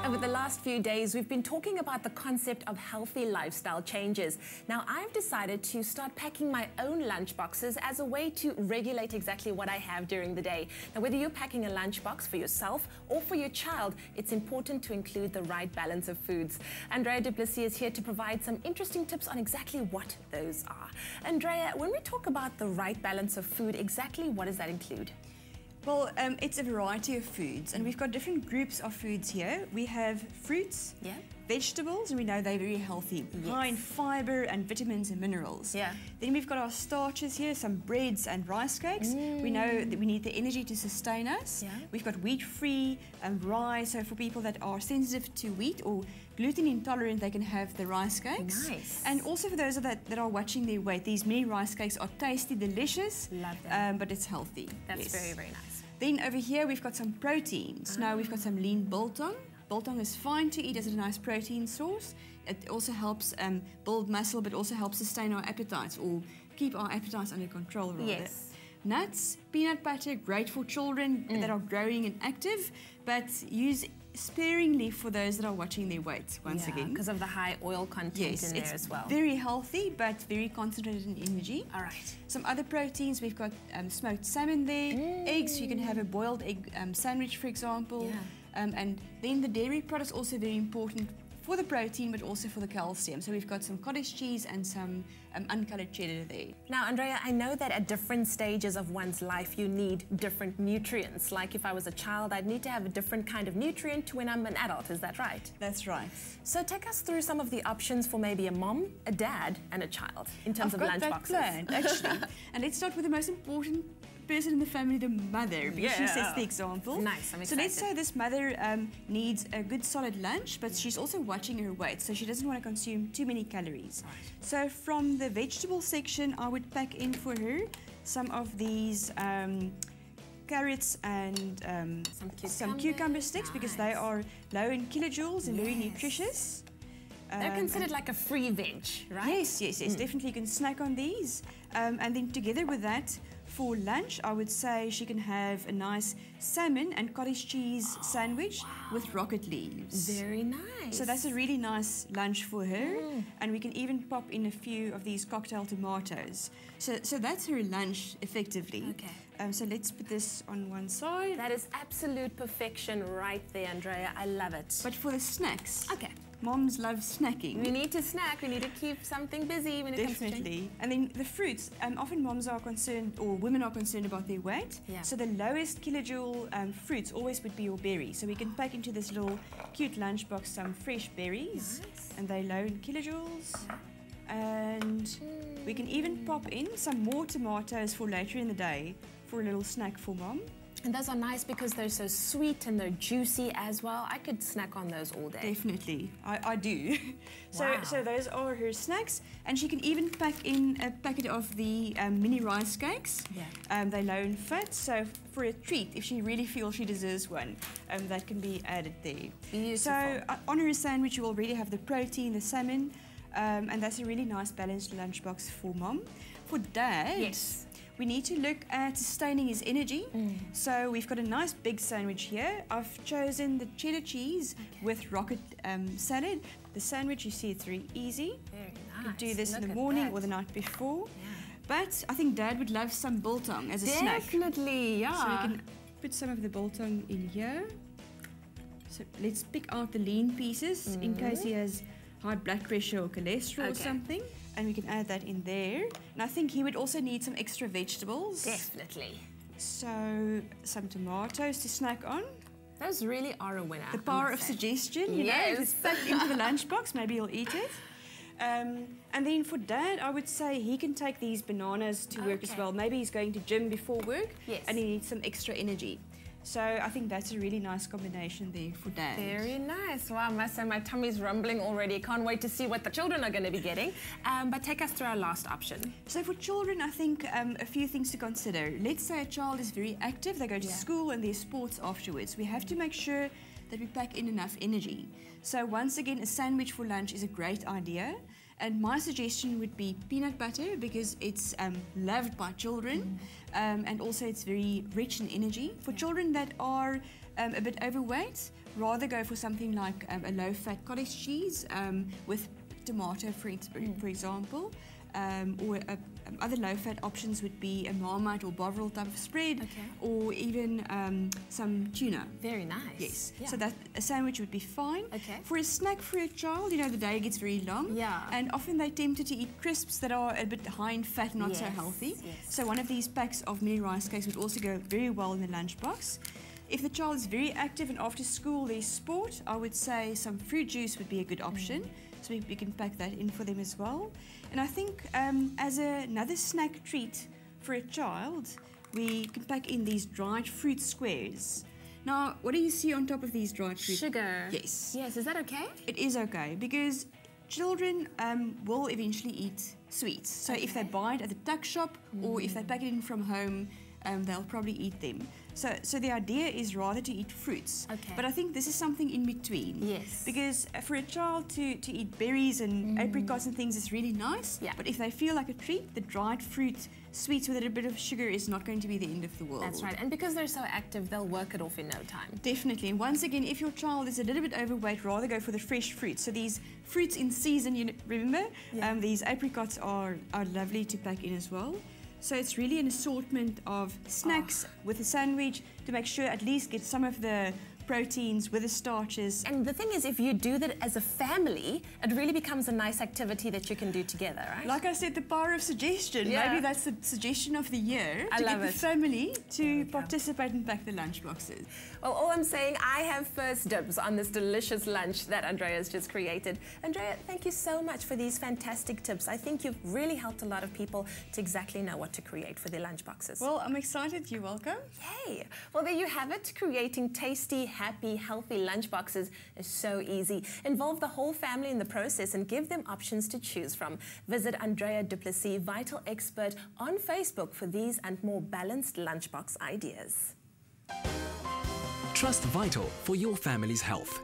Over the last few days, we've been talking about the concept of healthy lifestyle changes. Now, I've decided to start packing my own lunch boxes as a way to regulate exactly what I have during the day. Now, whether you're packing a lunchbox for yourself or for your child, it's important to include the right balance of foods. Andrea du Plessis is here to provide some interesting tips on exactly what those are. Andrea, when we talk about the right balance of food, exactly what does that include? Well, it's a variety of foods, and we've got different groups of foods here. We have fruits, vegetables, and we know they're very healthy, high in fiber and vitamins and minerals. Then we've got our starches here, some breads and rice cakes. We know that we need the energy to sustain us. We've got wheat-free rye, so for people that are sensitive to wheat or gluten intolerant, they can have the rice cakes. Nice. And also for those that are watching their weight, these mini rice cakes are tasty, delicious, but it's healthy. That's very, very nice. Then over here we've got some proteins. Now we've got some lean biltong. Biltong is fine to eat as a nice protein source. It also helps build muscle, but also helps sustain our appetites or keep our appetites under control rather. Nuts, peanut butter, great for children that are growing and active, but use sparingly for those that are watching their weight once again. Because of the high oil content in there as well. Very healthy, but very concentrated in energy. All right. Some other proteins, we've got smoked salmon there, eggs, you can have a boiled egg sandwich, for example. And then the dairy products also very important for the protein, but also for the calcium. So we've got some cottage cheese and some uncoloured cheddar there. Now, Andrea, I know that at different stages of one's life, you need different nutrients. Like if I was a child, I'd need to have a different kind of nutrient to when I'm an adult. Is that right? That's right. So take us through some of the options for maybe a mom, a dad, and a child in terms of lunch boxes. I've got that planned, actually. And let's start with the most important person in the family, the mother, because she sets the example. Nice, I'm excited. So let's say this mother needs a good solid lunch, but she's also watching her weight, so she doesn't want to consume too many calories. So from the vegetable section, I would pack in for her some of these carrots and some cucumber sticks, because they are low in kilojoules and very nutritious. They're considered like a free veg, right? Yes, definitely you can snack on these. And then together with that, for lunch, I would say she can have a nice salmon and cottage cheese sandwich with rocket leaves. Very nice. So that's a really nice lunch for her. And we can even pop in a few of these cocktail tomatoes. So that's her lunch, effectively. Okay. So let's put this on one side. That is absolute perfection right there, Andrea. I love it. But for the snacks. Okay. Moms love snacking. We need to snack. We need to keep something busy when it comes to... Definitely. And then the fruits. Often moms are concerned, or women are concerned about their weight. So the lowest kilojoule fruits always would be your berries. So we can pack into this little cute lunchbox some fresh berries. And they're low in kilojoules. And we can even pop in some more tomatoes for later in the day for a little snack for mom. And those are nice because they're so sweet and they're juicy as well. I could snack on those all day. Definitely, I do. So those are her snacks, and she can even pack in a packet of the mini rice cakes. They're low in fat, so for a treat, if she really feels she deserves one, that can be added there. Beautiful. So on her sandwich, you already have the protein, the salmon, and that's a really nice balanced lunchbox for mom. For dad, we need to look at sustaining his energy. So we've got a nice big sandwich here. I've chosen the cheddar cheese with rocket salad. The sandwich, you see, it's very easy. Very nice. You can do this in the morning or the night before. But I think Dad would love some biltong as a snack. Definitely, So we can put some of the biltong in here. So let's pick out the lean pieces in case he has high blood pressure or cholesterol or something. And we can add that in there. And I think he would also need some extra vegetables. Definitely. So some tomatoes to snack on. Those really are a winner. The power of suggestion, you know, just pack into the lunchbox, maybe he'll eat it. And then for Dad, I would say he can take these bananas to work as well. Maybe he's going to gym before work and he needs some extra energy. So I think that's a really nice combination there for Dad. Very nice. Wow, I must say my tummy's rumbling already. Can't wait to see what the children are going to be getting. But take us through our last option. So for children, I think a few things to consider. Let's say a child is very active. They go to school and there's sports afterwards. We have to make sure that we pack in enough energy. So once again, a sandwich for lunch is a great idea. And my suggestion would be peanut butter, because it's loved by children, and also it's very rich in energy. For children that are a bit overweight, rather go for something like a low-fat cottage cheese with tomato, for example. Or other low-fat options would be a Marmite or Bovril type of spread, or even some tuna. Very nice. Yes. Yeah. So that a sandwich would be fine. Okay. For a snack for a child, you know, the day gets very long. Yeah. And often they're tempted to eat crisps that are a bit high in fat, not so healthy. Yes. So one of these packs of mini rice cakes would also go very well in the lunchbox. If the child is very active and after school there's sport, I would say some fruit juice would be a good option. So we can pack that in for them as well. And I think as another snack treat for a child, we can pack in these dried fruit squares. Now, what do you see on top of these dried fruit? Sugar. Yes. Yes, is that okay? It is okay, because children will eventually eat sweets. So if they buy it at the tuck shop or if they pack it in from home, they'll probably eat them. So the idea is rather to eat fruits. Okay. But I think this is something in between. Yes. Because for a child to eat berries and apricots and things is really nice. Yeah. But if they feel like a treat, the dried fruit sweets with a little bit of sugar is not going to be the end of the world. That's right. And because they're so active, they'll work it off in no time. Definitely. And once again, if your child is a little bit overweight, rather go for the fresh fruits. So these fruits in season, you remember? Yeah. These apricots are lovely to pack in as well. So it's really an assortment of snacks with a sandwich to make sure at least get some of the proteins with the starches. And the thing is, if you do that as a family, it really becomes a nice activity that you can do together, right? Like I said, the power of suggestion. Yeah. Maybe that's the suggestion of the year, to get the family to participate and pack the lunch boxes. Well, all I'm saying, I have first dibs on this delicious lunch that Andrea's just created. Andrea, thank you so much for these fantastic tips. I think you've really helped a lot of people to exactly know what to create for their lunch boxes. Well, I'm excited. You're welcome. Yay! Well, there you have it. Creating tasty, happy, healthy lunch boxes is so easy. Involve the whole family in the process and give them options to choose from. Visit Andrea du Plessis, Vital Expert, on Facebook for these and more balanced lunchbox ideas. Trust Vital for your family's health.